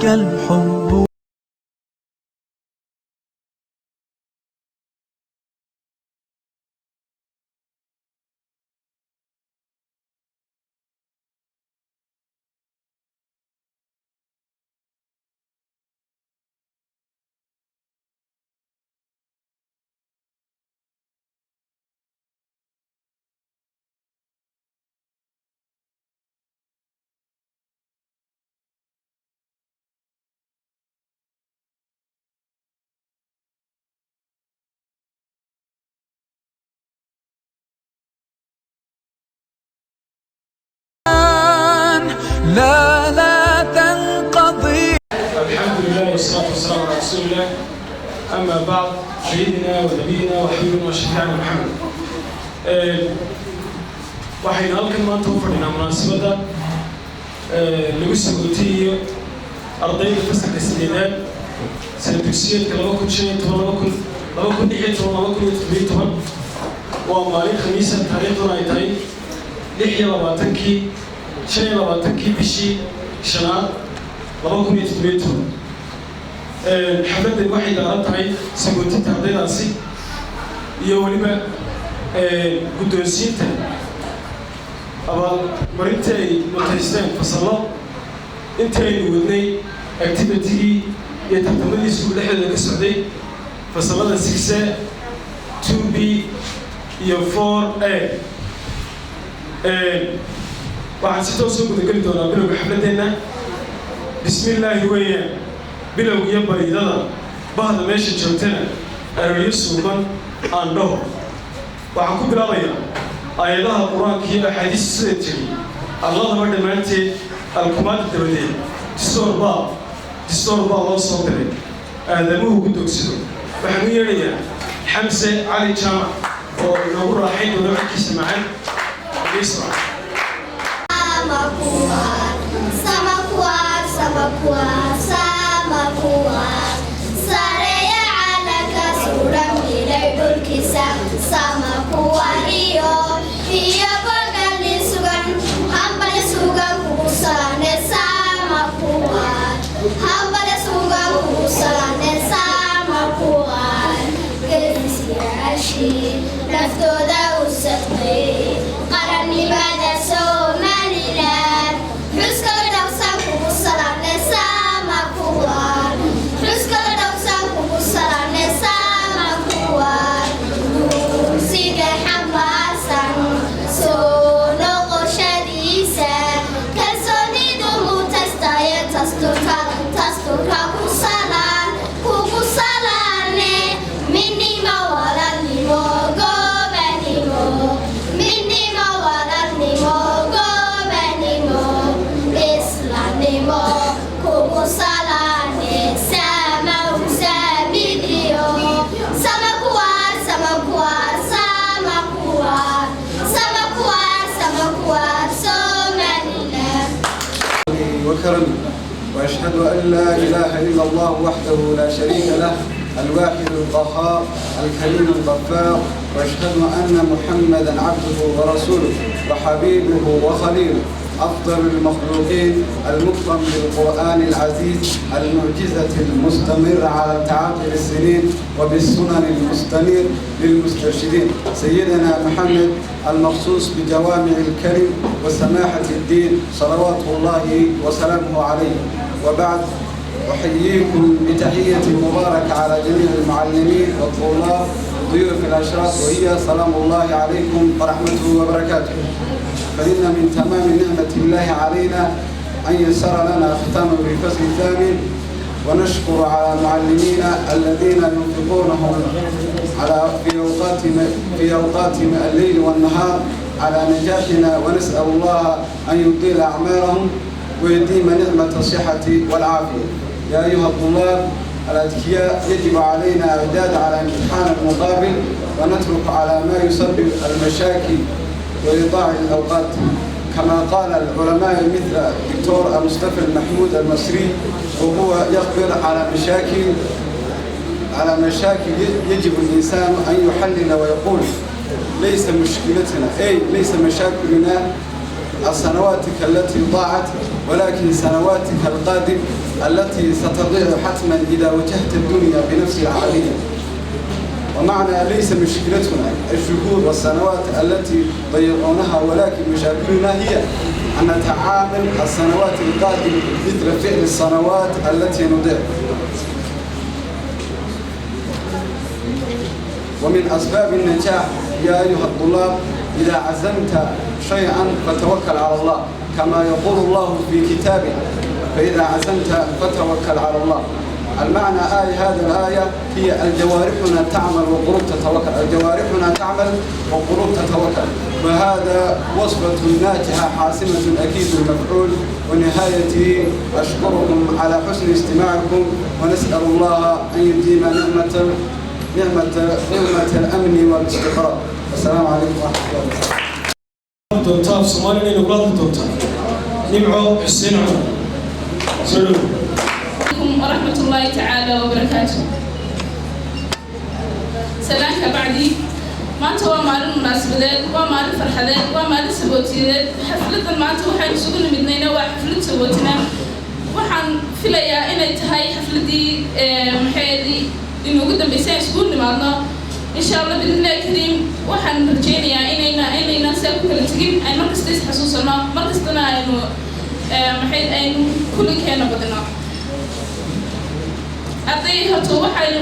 الحب. لا تنقضي. الحمد لله والصلاة والسلام على رسول الله. أما بعد، سيدنا ونبينا وحبيبنا وشفيعنا محمد. waxaynu halkan maanta u fadhinaa munaasabadda lagu sagootiyo ardayda fasalka sideedaad sana dugsiyeedka 2016 waa maalin khamiisa taariikhduna ay tahay 26 bishii shanaad 2018. xafladdan waxay daaran tahay sagootinta ardaydaasi iyo weliba guddoonsiinta abaalmarinta ay mutaysteen fasallo intaynu wadnay activitigii iyo tartamadii iskuul dhexdeeda ka socday fasallada 6A 2B iyo 4A. waxaan si toos u gudageli doonaa bilowga xafladdeenna. bismillaahi weeyaan bilowga iyo bariidada bahda meesha joogtana arooryo suuban aan dhaho. waxaan ku bilaabayaa aayadaha qur-aanka iyo axaadiista sida tiri alladaba dhammaanteed alkumaada dabadeed distoor baa loo soo diray aadamuhu ku dogsado. waxaan u yeedhayaa xamse cali jaamac oo inoogu raaxayn doona codkiisa macaan isra. naftooda u saqay qarannimada Somaliland xuska dhawsan kugu salaane sama kuwaan xuska dhawsan kugu salaane sama kuwaan sida xamaasan soo noqoshadiisa kalsoonidu mutaystaya tasturka ku salaan kugu salaane minima walaalnimo وكرمه، وأشهد أن لا إله إلا الله وحده لا شريك له الواحد القهار الكريم الغفار، وأشهد أن محمدا عبده ورسوله وحبيبه وخليله أفضل المخلوقين المكرم بالقرآن العزيز المعجزة المستمرة على تعاقب السنين وبالسنن المستنير للمسترشدين سيدنا محمد المخصوص بجوامع الكلم وسماحة الدين صلوات الله وسلامه عليه. وبعد، أحييكم بتحية مباركة على جميع المعلمين والطلاب ضيوف الأشراف، وهي سلام الله عليكم ورحمته وبركاته. فإن من تمام نعمة الله علينا أن يسر لنا ختامه بالفصل الثامن، ونشكر على معلمينا الذين ينفقونهم في أوقات الليل والنهار على نجاحنا، ونسأل الله أن يطيل أعمارهم ويديم نعمة الصحة والعافية. يا أيها الطلاب الأذكياء، يجب علينا إعداد على امتحان المقابل، ونترك على ما يسبب المشاكل وإيضاع الأوقات، كما قال العلماء مثل الدكتور مصطفى المحمود المصري، وهو يخبر على مشاكل يجب الإنسان أن يحلل ويقول ليس مشكلتنا ليس مشاكلنا سنواتك التي ضاعت، ولكن سنواتك القادم التي ستضيع حتما إذا وجهت الدنيا بنفس العملية. ومعنى ليس مشكلتنا الشهور والسنوات التي ضيعونها، ولكن مشاكلنا هي أن نتعامل السنوات القادمة مثل فعل السنوات التي نضيع. ومن أسباب النجاح يا أيها الطلاب إذا عزمت شيئا فتوكل على الله، كما يقول الله في كتابه: فإذا عزمت فتوكل على الله. المعنى هذه الآية هي الجوارحنا تعمل وقلوب تتوكل، الجوارحنا تعمل وقلوب تتوكل، وهذا وصفة ناجحة حاسمة أكيد المفعول. ونهايتي أشكركم على حسن استماعكم، ونسأل الله أن يديم نعمة الأمن والاستقرار. السلام عليكم ورحمة الله وبركاته. دونتا في صوماليا نقول دونتا نمعو حسين عمر سلام عليكم ورحمة الله تعالى وبركاته. سلامك بعدي ما أنت ومال مناسبات ومال فرحات ومال سبوتيات حفلة ما أنت وحين سجون مدينة وحفلة سبوتنا وحن في ليا إن تهاي حفلة دي محيدي إنه قدام بيسان سجون معنا إن شاء الله بإذن الله الكريم. وحن رجينا إننا سأكون كل تجين أي مركز تيس حسوسنا مركز تنا إنه محيد إنه كل كنا بدنا أعطيه هتو وحين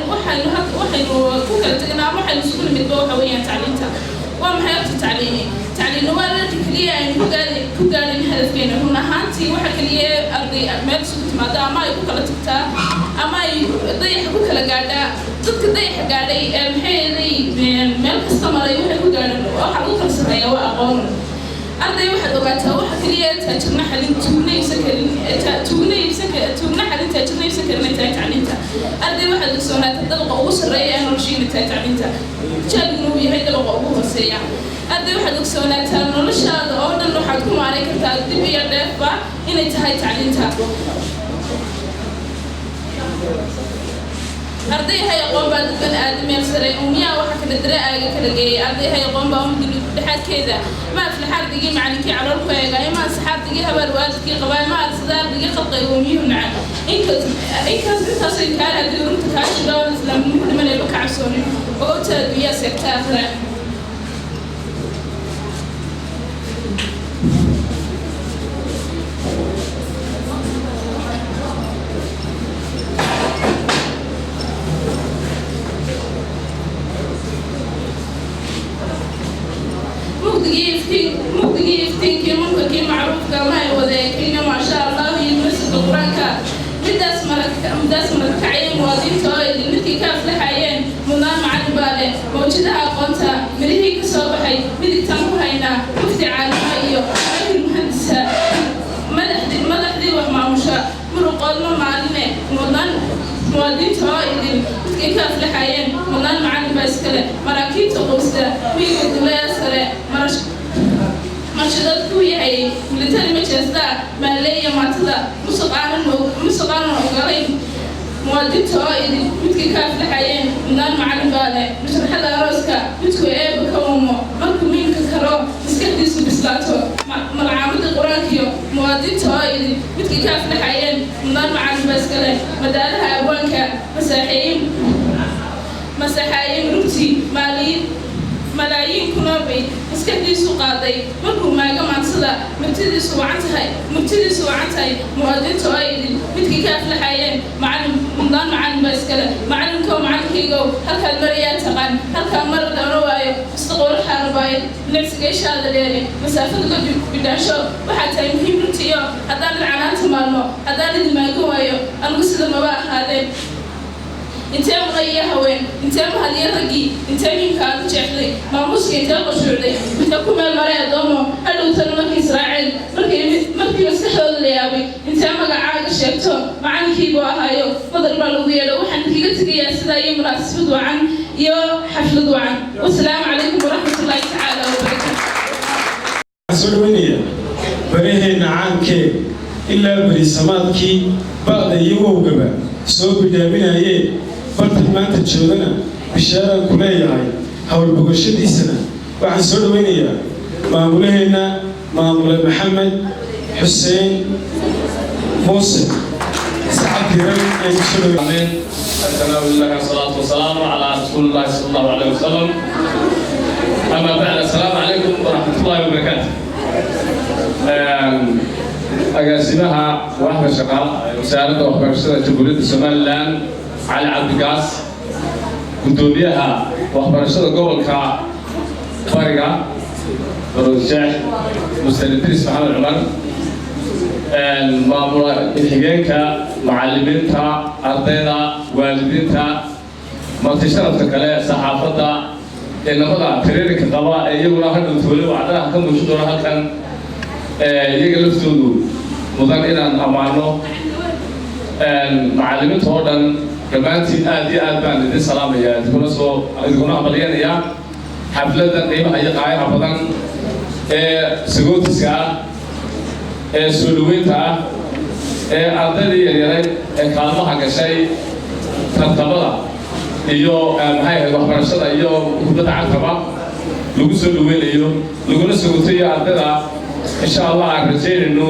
كوكل تجنا وحين سكون متبوع حويا تعليمته ومحيط تعليمه ولا تكليه إنه كقال الهدف بينه هنا هانتي وحكليه أرضي ما بسكت ما دا ما يكوكل تكتا أما يضيح كوكل قاعدة ضد ضيح قاعدة محيدي ملك استمر يوحي كوكل وحلوك السرية وأقوم أرضي واحد وقتها وحكليه تجنا حلين توني حلين تجنا يسكر نتاج تعليمته أرضي واحد السنة تدلق أوصل رأي أنا رجيم نتاج تعليمته جاب نوبي هيدا لقى أبوه السريع أرضي واحد السنة تنولش هذا أودا إنه حكم عليك تقدم يدفع إن انتهاي تعليمته أرضي هاي قوم بعد بن آدم يفسر أمية وحكي الدراء كذا جاي أرضي هاي قوم بعهم دلوا بحد كذا ما في الحرب دقي معني كي على الخوي جاي ما سحاب دقي هبل وادك قبائل ما الصدار دقي خلق يومي ونعم إنك تصل كان هذي ورنت كاش دور الإسلام من اللي بكع سوني وقلت بيا سكتة أخرى ممكن يفتين ممكن كي معروف كما يوذيكين ما شاء الله يمسك القرآن مداس مرك عين موازين تويد المتي كاف لحيين منام مع البالة موجودها قنتا مريهي كصوبحي بدي تنمو هينا مفتي عالمية المهندسة مدح دي وحما مشاء مرقلنا معلمة موازين تويد المتي كاف لحيين منام مع الباسكلة مراكيب تقوسة ميقود لا يسرع مرشدات كوية ملتاني مجازدا مالية معتدا مسقانا وقالين موادين توائد متكي كاف لحيين منان معلم بالي مشرحة داروسكا متكو بكومو مركو مين ككرو مسكديسو بسلاتو ملعامد القرانكيو موادين توائد متكي كاف لحيين منان معلم باسكالي مدالها أبوانكا مساحيين ربتي ملايين كنوبي مسكديسو قاضي مركو ما جمع صدا مبتديسو وعنتهاي مؤذن توائد متكي كاف لحيين معلم باسكلا معلم كو معلم كيجو هلك المريات تقان هلك المرة دونوايو استقول الحربايد نفسك إيش هذا اللي مسافة قد بداشو وحتى يمكن رتيو هذا العنات مالو هذا اللي ما جوايو القصة المباح هذا انت مغيها وين انت مهدي رقي انت مين كان جحلي ما مسكين انت قشعلي بتكون المرأة دومو هلو تنمك إسرائيل مركي مسكحة الليابي انت مقعاق الشيكتو معان كيبو هايو مضرب الوضيع لو وحن كيقتك يا سيدايا مناسب دوعان يو حفل دوعان والسلام عليكم ورحمة الله تعالى وبركاته سلوينيا بريه نعانك إلا بري سمادكي بعد يوم قبل سو بدامنا يه فرت ما أنت تشوفنا بشارة كلية هاي حول بقشة دي سنة واحد سلوينيا ما قوله هنا maamule maxamed xuseen muuse sacad diiran ee kusoo آمين. السلام لله والصلاة والسلام على رسول الله صلى الله عليه وسلم. أما بعد السلام عليكم ورحمة الله وبركاته. أقاسمها واحدة شغال وسالة وخبرشة جمهورية الصوماليلاند علي عبد القاس قدوميها وخبرشة gobolka Bariga Barusheekh Mustaqbal Idris Maxamed Cumar maamula xigeenka macallimiinta ardayda waalidiinta marti sharafta kale saxaafadda inamada xiriirka qaba iyaguna hadda toole wacdaha ka muujin doona halkan iyaga laftoodu mudan inaan amaano macallimiinta oo dhan dhammaantiin aad iyo aad baan idin salaamayaa idikuna abalyanaya xafladan qiimaha iyo qaayaha badan ee sagootiska ah ee soo dhaweynta ah ee ardaydii yaryareed ee kaalmaha gashay tartamada iyo maxay ahayd waxbarashada iyo kubadda cagtaba lagu soo dhaweynayo laguna sagotayo ardayda insha allah aan rajaynayno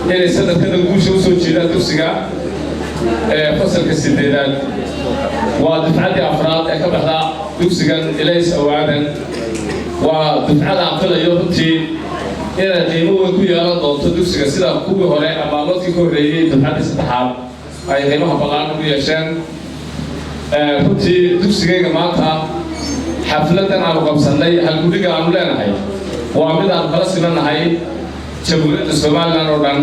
inay sanadkada guusha usoo jeedaan dugsiga fasalka sideedaad waa dufcaddii afraad ee ka baxda dugsigan ilays awaadan waa dufcada aan filayo runtii inay qiimo weyn ku yeelan doonto dugsiga sida kuwii hore ama loodkii ka horreeyey dufcaddii saddexaad ay qiimaha ballaaran u yeesheen runtii dugsigayga maanta xafladan aanu qabsannay halgudhiga aanu leenahay waa mid aanu kala simannahay jamhuuriyadda somaliland oo dhan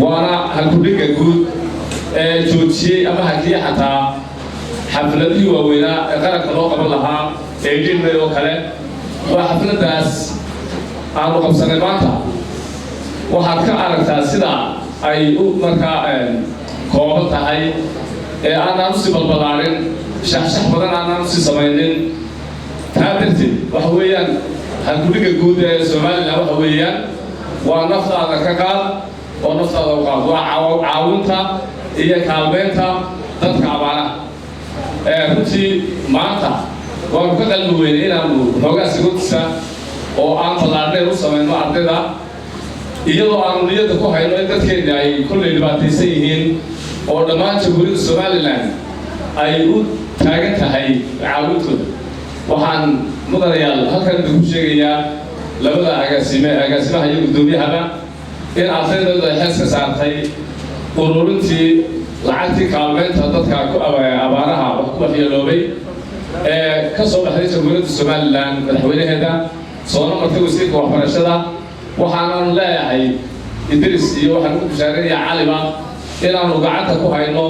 waana halgudhiga guud ee joojiyey ama hakiye xataa xafladihii waaweynaa ee qaranka loo qaban lahaa ee jilmay oo kale waa xafladdaas aanu qabsannay maanta waxaad ka aragtaa sida ay u markaa kooban tahay ee aanaan usii balballaarin shaxshax badan aanaan usii samaynin taa darteed waxa weeyaan halgudhiga guud ee somaliland waxa weeyaan waa naftaada ka qaad oo naftaada u qaad waa caawinta iyo kaalmeynta dadka abaaraha runtii maanta waanu ka qalbi weynay inaanu xoogaa sagootisa oo aan ballaarneyn u samayno ardayda iyadoo aanu niyadda ku hayno in dadkeenna ay kollay dhibaataysan yihiin oo dhammaan jamhuuriyadda somaliland ay u taagan tahay caawintooda waxaan mudanayaal halkan idinku sheegayaa labada agaasimaha iyo guddoomiyahaba in ardaydooda ay xees ka saartay ururintii lacagtii kaalmeynta dadka ku abaaraha wax ku waxyeeloobay ee ka soo baxday jamhuuriyadda somaliland madaxweynaheeda soona martay wasiirka waxbarashada waxaananu leeyahay idris iyo waxaan ku bishaareynaya caliba inaanu gacanta ku hayno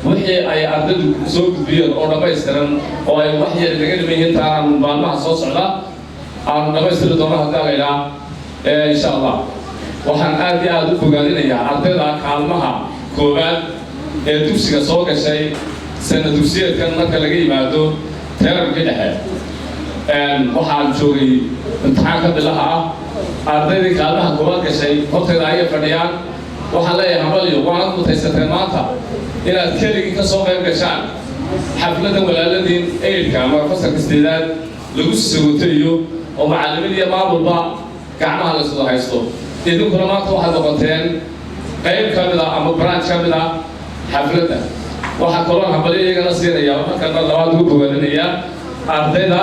wixii ay ardaydu soo gudbiyeen oo dhammaystiran oo ay wax yar naga dhiman yihiin taanaanu maalmaha soo socda aanu dhammaystiri doono haddii la idhaa insha allah waxaan aad iyo aad u bogaadinayaa ardayda kaalmaha koowaad ee dugsiga soo gashay sana dugsiyeedkan marka laga yimaado teerarkii dhexe waxaan joogay imtixaanka bilaha ah ardaydii kaalmaha koowaad gashay hortayda ayay fadhiyaan waxaan leeyahay habalyo waanad mutaysateen maanta inaad keligii ka soo qayb gashaan xafladan walaaladiin eydhka ama fasalka sideedaad lagu sagotayo oo macallimiin iyo maamulba gacmaha la iswada haysto idinkuna maanta waxaad noqoteen qayb ka mid ah ama branch ka mid ah xafladda waxaa kaloo habalyo iyagana siinayaa markana labaad ugu bogaadinayaa ardayda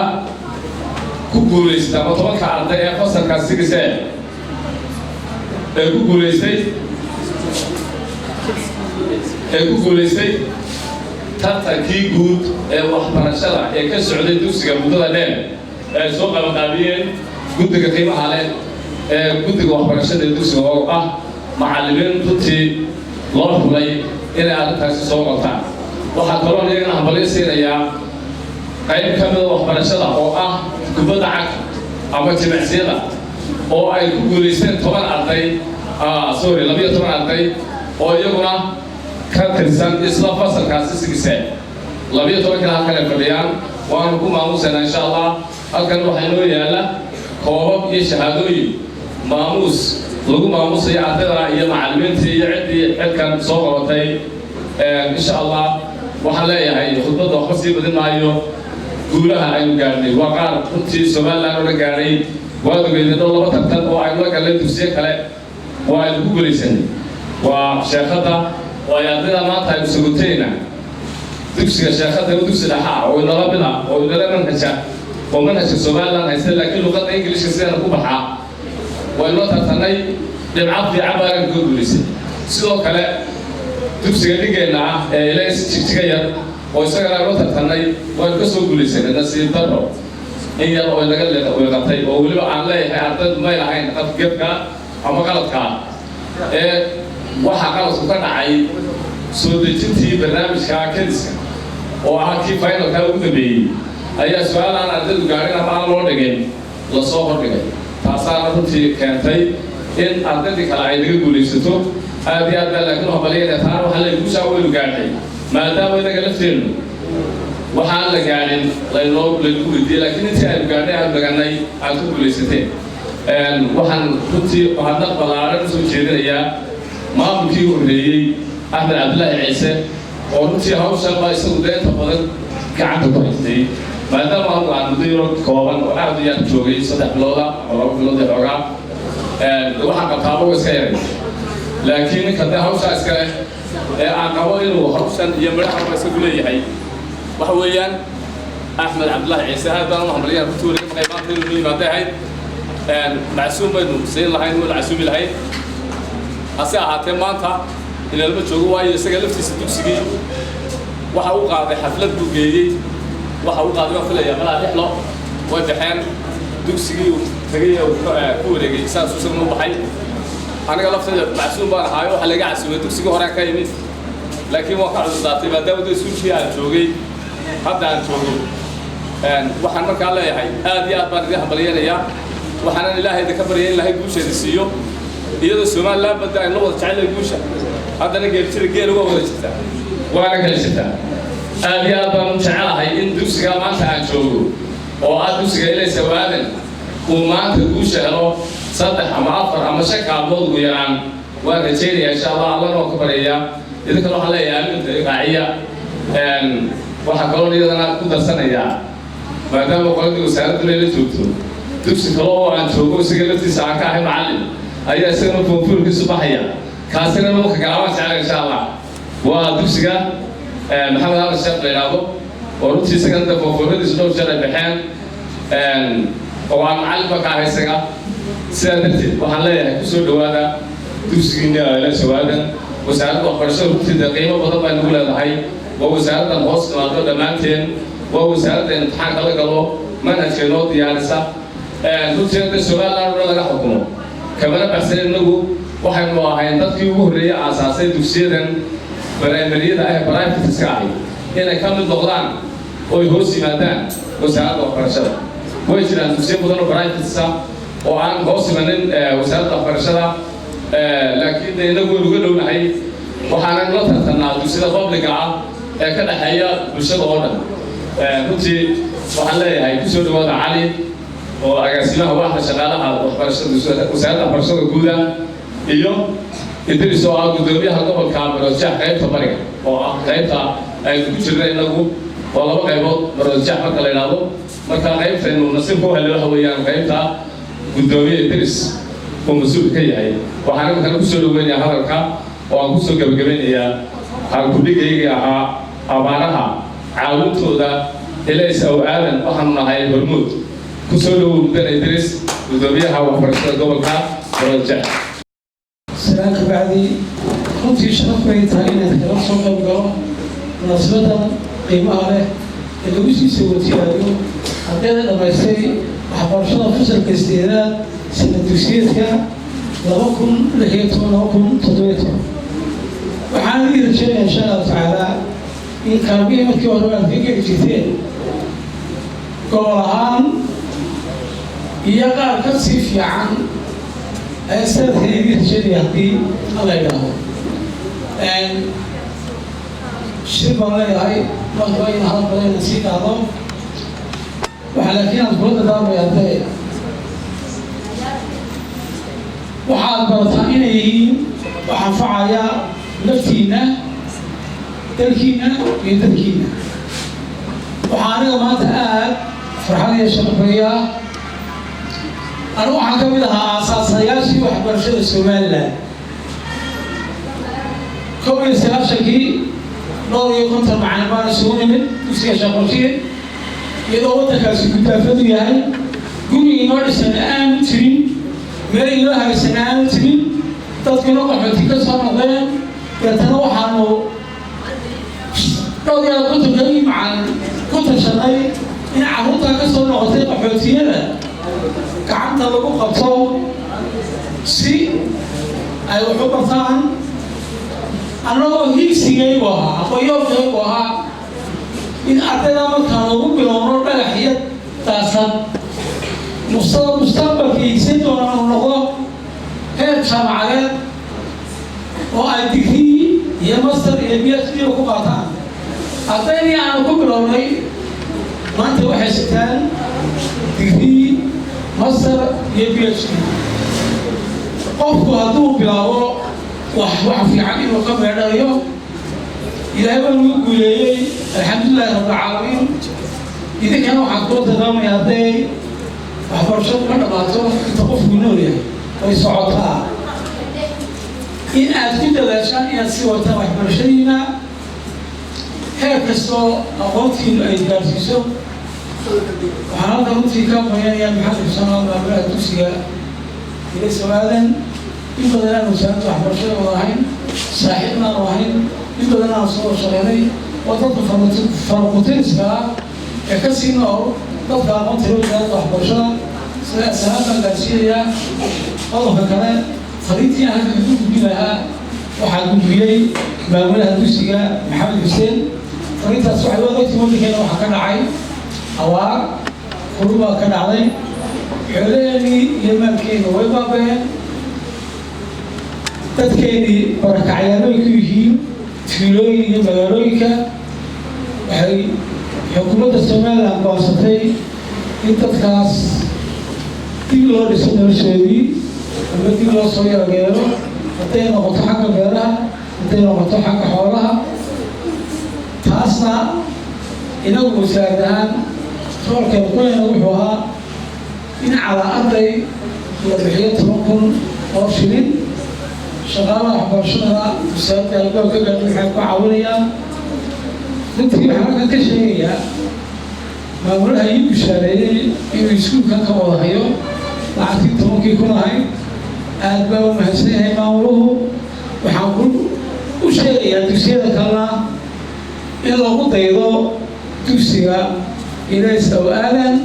ku guulaysata ama 10 arday ee fasalka sigise ee ku guulaystay tartankii guud ee waxbarashada ee ka socday dugsiga muddada dheer ee soo qabanqaabiyeen guddiga qiimaha leh ee guddiga waxbarashada ee dugsiga oo ah macallimiin runtii loo xulay inay arrintaasi soo qabtaan waxaa kaloo iyagana hambalyo siinayaa qayb ka mid waxbarashada oo ah kubadda cagta ama jimicsiyada oo ay ku guulaysteen 12 arday oo iyaguna ka tirsan isla fasalkaasi sigiseen 12 kale halkan ay fadhiyaan waanu ku maamuusanaa insha allah halkan waxaa inoo yaala koobab iyo shahaadooyin maamuus lagu maamuusayo ardayda iyo macallimiinta iyo cidkan soo qabatay insha allah waxaan leeyahay khudbadda waxba sii badin maayo guulaha aynu gaadhnay waa qaar runtii somaliland oo la gaadhay waad ogeydeen laba tartan oo aynu la galnay dugsiyo kale oo aynu ku guulaysanay waa sheekada oo ay ardayda maanta aynu sugutayna dugsiga sheekada dugsi dhaxaa oo inala bila oo inala manhaja oo manhajka Soomaaliland haysta laakiin luqadda Ingiriiska sidana ku baxaa waa loo tartanay dhibcaad fiican baan ku guulaysay sidoo kale dugsiga dhigeena ee ilays jigjiga yar oo isagana loo tartanay waan ka soo guulaysanay nasiib daro in yar oo laga leeqatay oo waliba aan leeyahay ardaydu ma lahayn qafgeedka ama qaladka waxa qaladku ka dhacay soo dejintii barnaamijka kediska oo ah kii finalka ugu dambeeyay ayaa su'aalaan ardaydu gaarin ama aan loo dhigin la soo hordhigay taasaana runtii keentay in ardaydii kale ay laga guulaysato aad iyo aad baa laakiin waxbaliyada taan waxa la igu shaawaynu gaadhay maadaama inaga lafteenu waxaan la gaadhin lagu weydiiyey laakiin intii aynu gaadhay aan daganay aad ku guulaysateen waxaan runtii hadda balaaran soo jeedinayaa maamulkii horreeyey Axmed Cabdillaahi Ciise oo runtii hawshan baa isagu deynta badan gacanta ku haystay maadaama aan muddo kooban oo aad iyo aad joogay 3 bilood oo 2 bilood xoogaa waxaan qabtaaba iska yaray laakiin kada hawsha iska aan qabo inuu hawshan iyo madaxda iska leeyahay waxa weeyaan Axmed Cabdillaahi Ciise aad baan u hambaliyay runtii wali qaybaanta inuu yimaadahay macsuum baynu siin lahayn wala casuumi lahayn hase ahaatee maanta in la joogo waayo isaga laftiisa dugsigii waxa uu qaaday xaflad buu geeyay waxa uu qaaday wax filayaa malaa dhixlo way baxeen dugsigii uu tagay oo ku wareegay saas uu soo baxay aniga lafteeda macsuum baan ahay waxa laga casuumay dugsigii hore ka yimid laakiin waa ka cusubtay maadaama uu suuqii aan joogay hadda aan joogo waxaan markaa leeyahay aad iyo aad baan idin hambalyeynaya waxaan ilaahay ka baryay in ilaahay guusheeda siiyo iyadoo Soomaaliland badda ay loo wada jecel guusha haddana geeltiri geel uga wada jirta waana kala jirta aad iyo aad baan jecelahay in dugsiga maanta aan joogo oo aad dugsiga ilaysa waadan uu maanta guusha helo 3 ama 4 ama 5 kaalmood ugu yaraan waan rajaynayaa insha Allah Allahna oo ka baraya idinka waxa leeyahay inta raaciya waxa kaloo iyadana ku darsanaya maadaama qoladii wasaaradda leela joogto dugsi kale oo aan joogo isaga laftiisa aan ka ahay macallin ayaa isagana foofurkiisu baxaya kaasina loo ka galaabaa jecel insha Allah waa dugsiga maxamed Ali Sheekh leeyahay oo runtii isagana foofuradiisu dhowr jeer ay baxeen oo aan macallin ka ahay isaga sidaa darteed waxaan leeyahay ku soo dhawaada dugsigiina la sawaadan wasaaradda waxbarashada runtii qiimo badan baa nagu leedahay waa wasaaradda hoos timaado dhammaanteen waa wasaaradda imtixaanka la galo manhajka noo diyaarisa runtii Soomaaliland laga xukumo kamana baxsan inagu waxaynu ahayn dadkii ugu horreeyay aasaasay dugsiyadan barnaamijyada ay private iska ahay inay ka mid noqdaan oo ay hoos yimaadaan wasaaradda waxbarashada way jiraan dugsiyo badan oo private ah oo aan hoos imanin wasaaradda waxbarashada laakiin inagu uga dhownahay waxaan la tartanaa dugsiyada public ah ee ka dhaxeeya bulshada oo dhan runtii waxaan leeyahay ku soo dhawaada Cali oo agaasimaha waaxda shaqaalaha waxbarashada wasaaradda waxbarashada guud iyo Idris oo ah gudoomiyaha gobolka Maroodijeex qaybta bariga oo ah qaybta ay ku jireen inagu oo 2 qaybood Maroodijeex marka la yiraahdo marka qaybta inuu nasiib ku helo waxa weeyaan qaybta gudoomiyaha Idris oo mas'uul ka yahay waxaan markaa ku soo dhaweynayaa hadalka oo aan ku soo gabagabeynayaa hal kuligayga ahaa abaaraha caawintooda ilays oo aadan waxaan nahay hormuud ku soo dhawaada Idris gudoomiyaha waxbarashada gobolka Maroodijeex سلام بعدي كنت شرف بيتها إن أتكلم صوت الجو مناسبة قيمة عليه اللي وش يسوي تياريو هذا لما يصير حبرشنا فصل كاستيراد سنة تسيرتها لوكم لهيتهم لوكم تدويتهم وحالي رجال إن شاء الله تعالى إن كان بيهم كيورو الفكر كثير قولهان يقال كسيف عن أستاذ هذه الشيء يهدي الله يرحمه. شرب الله هاي ما تبين هذا بدين نسيت هذا وعلى كنا نقول دام يهدي وحال برتاني وحفعيا نفتينا تركينا يتركينا وحالنا ما تقال فرحانة شربية أنا waxaan ka mid ahaa aasaasayashii waxbarashada Soomaaliland كوي سلاشكي نوري كنت معنا ما نسوي من وسيا شغلتي إذا وقتك كنت يعني قولي نور سنة تري غير لها سنة تري تذكر قحتي كسر مغير يتنوع عنه نوري كنت جاي مع كنت شغال إن عروضها كسر نقطة قحتي لا كعمت لقو قبصو سي أيوة حب ثان أنا هيسي جوا أخويا جوا إن أتلا ما كانوا بيلونوا بالحياة تاسد مستقبل في سنة ونقول هي شمعات وأديه هي مصر يبيع وقطعان أتاني أنا كبروني ما أنت وحشتان ديه مصر يبيع قفوا هذو بلاو وح في عمي وقبل هذا اليوم إلى يوم يقول لي الحمد لله رب العالمين إذا كانوا حقول تمام يا أبي وحبرشوا من بعضهم تقف بنوري ويصعدها إن أكيد الأشياء يسوتها وحبرشينا هكذا أقولتي الأيدياسيسو وحنا نقولتي كم يعني محل سنة ما بلا تسيا إلى سؤالا إن بدنا نساعد وحبرشة وراهين صاحبنا راهين إن بدنا نصور شغالي وتطلب فرقتين سبعة كسينو تطلع منطقة وزارة وحبرشة سلامة الأسيرية الله فكرة خريطي أنا كنت بيها وحكون بيجي بعملها دوسية محمد حسين خريطة الصحة وقت ممكن كانوا حكنا عين أوار خروجا كان عليه حلالي يمكن ويبقى تذكرني بركعيانوي كيهين تفيلوي يمغاروي كا وحي حكومة السومال أنباسطي إنتكاس تيلو رسول الشيبي أما تيلو صويا غيره أنتين نقطة حق غيرها أنتين نقطة حق حولها تاسنا إنه مساعدان صور كبقوين وحوها إن على أرضي لبحية ممكن ورشلين شغالة حبرشنا تساعد الجو كذا نحن عاونيا نتري حركة كشيء ما أقول هاي بشاري يسكون كان كواهيو لعتي تمكي يكون هاي أدبوا مهسني هاي ما أقوله وحنقول وشيء تسير كلا إلا قطيرو تسير إلى سؤالا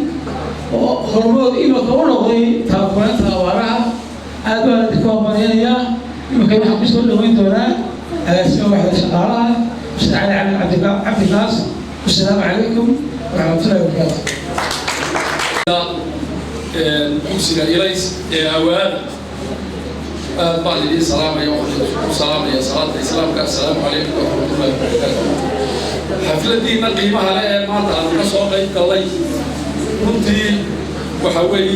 وخربوط إما كونغي تابعتها وراها أدبوا الكومانيا يمكن يحب يسوي له وين دونا على اسم واحد شغالة مستعان على عبد الناس والسلام عليكم ورحمة الله وبركاته. أوصي إليس أوان بعد السلام عليكم والسلام يا صلاة السلام عليكم ورحمة الله وبركاته. حفلتي نقيمها على ما تعرفنا صوغي كلي كنت وحوي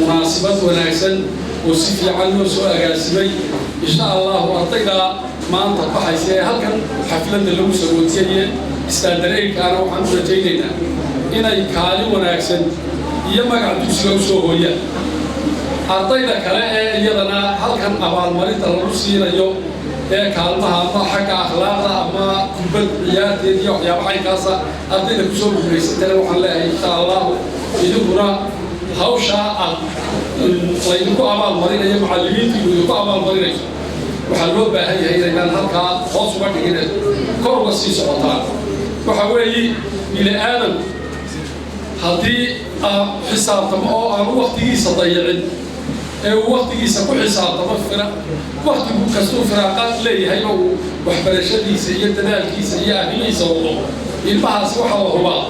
مناسبة وناسا وسيفي عنه سؤال قاسمي إن شاء الله أعطينا ما أنت بحيث هل كان حفلة اللي سويتيه استدريك أنا وحنا رجينا إن يكالي ونأكسن يما قاعد يسوي هي أعطينا كلام يدنا هل كان أبغى المريض الروسي اليوم كلامها ما حكى أخلاقها ما كبر عيات يديو يا بعين كاسة أعطينا كسور بريس تلو حلا إن شاء الله يدورنا هوشة ويدكو أمام مرينا يا معلمين يدكو أمام مرينا وحلو بهاي هي إن هالكا خاص وقت كده كور وسيس عطان وحوي إلى آدم هذه حساب تم أو وقتي صديعين وقتي سكو حساب تم فرق وقتي كسر فراقات لي هاي وحبرشتي سيئة نالكي سيئة هني سووا البحث وحوه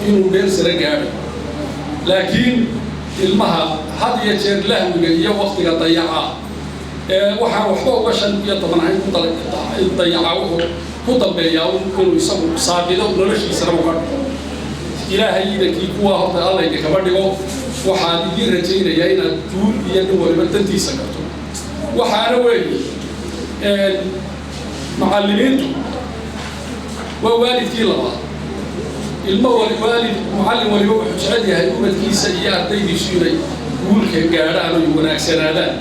إنه بيرس رجال لكن المها هذه يجر له ويا وقت ضيعها وحنا وشن طبعا هيكون ضيعوه كتب بياون كل يسمو صابيده ونلش يسروا إلهي ذكي كوا هذا الله يكبرني وحنا يجي رجينا يا إن طول ينو ولبتنتي سكتوا وحنا وين معلمين ووالدي لبعض الموالد معلم واليوم حجرتي هاي أمتي سيئة تيجي شيري guulka gaadhaan oo wanaagsanaadaan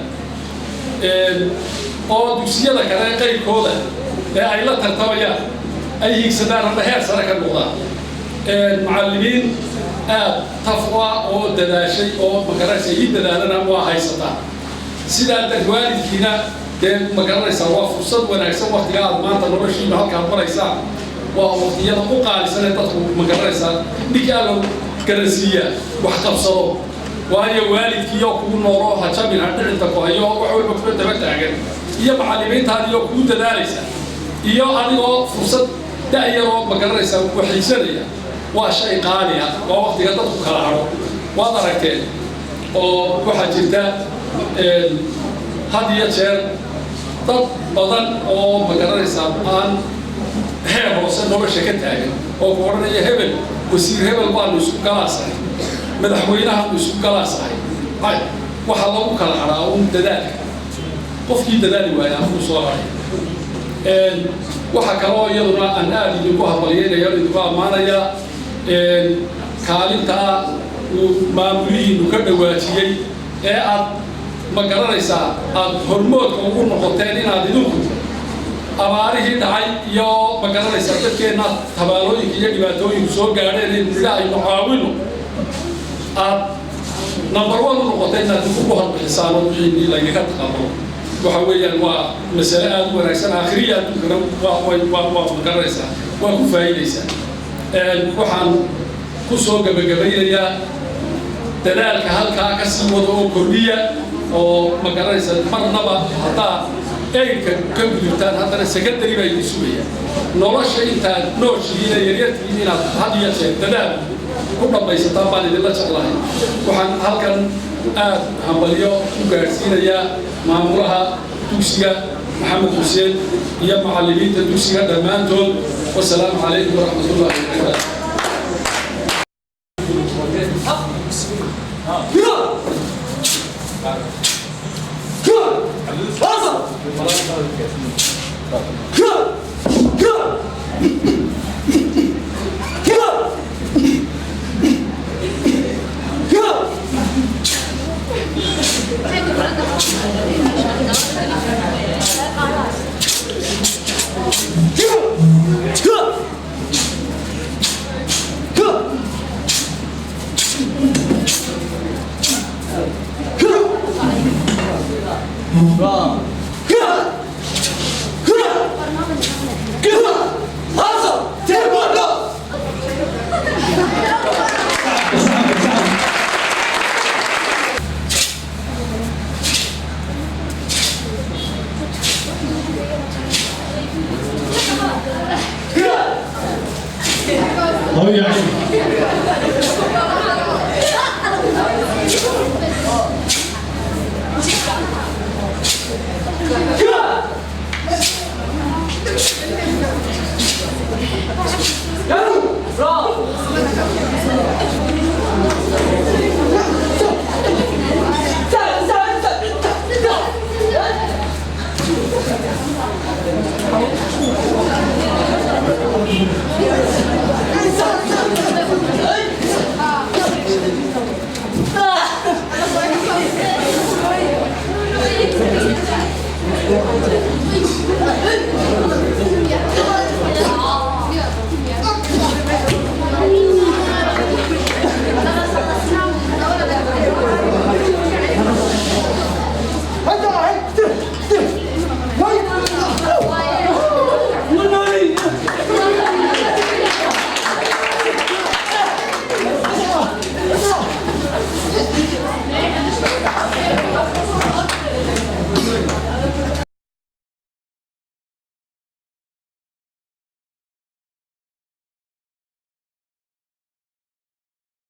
oo dugsiyada kale qaybkooda ee ay la tartamayaan ay higsadaan ama heer sare ka noqdaan macallimiin aad tafwa oo dadaashay oo magaranaysa ii dadaalana waa haysataa sidaa dad waalidkiina dee magaranaysa waa fursad wanaagsan waqtiga aad maanta noloshiiba halkaad maraysaan waa waqtiyada u qaalisan ee dadku magaranaysa ninkaa loo garansiiyaa wax qabsado waayo waalidkiiyo kugu nooloo hajabin hadhicinta ku hayo wax walba kula daba taagan iyo macallimiintaadiyo kugu dadaalaysa iyo adigoo fursad da'yaroo magaranaysa waxaysanaya waa shay qaali ah waa waqtiga dadku kala hadho waad aragteen oo waxaa jirta had iyo jeer dad badan oo magaranaysa aan heer hoose nolosha ka taagan oo ku odhanaya hebel wasiir hebel baanu isku galaasahay madaxweynahaanu isku galaasahay waxaa lagu kala hadhaa un dadaalka qofkii dadaali waaya afuu soo haray waxaa kaloo iyaduna aan aad idinku habalyeynaya idinku ammaanaya kaalintaa uu maamulihiinu ka dhawaajiyey ee aad magaranaysaa aad hormoodka ugu noqoteen inaad idinku abaarihii dhacay iyo magaranaysaa dadkeenna tabaalooyinka iyo dhibaatooyinku soo gaadheen in aynu caawino aad number one u noqotay inaad ugu horbixisaan oo wixii lagaga taqabalo waxa weeyaan waa masale aad u wanaagsan aakhiriya adduunkana waa magaranaysaa waa ku faa'iidaysaa waxaan ku soo gabagabaynayaa dadaalka halkaa ka sii wado oo kordhiya oo magaranaysa marnaba haddaa eyrka ka gudubtaan haddana secondary baa idin sugayaan nolosha intaad nooshihiina yaryartihiin inaad had iyo jeer dadaal ku dhammaysataan baan idinla jeclahay waxaan halkan aad hambalyo u gaadhsiinayaa maamulaha dugsiga maxamed xuseen iyo macallimiinta dugsiga dhammaantood wasalaamu calaykum waraxmatullahi wabarakaatu Go!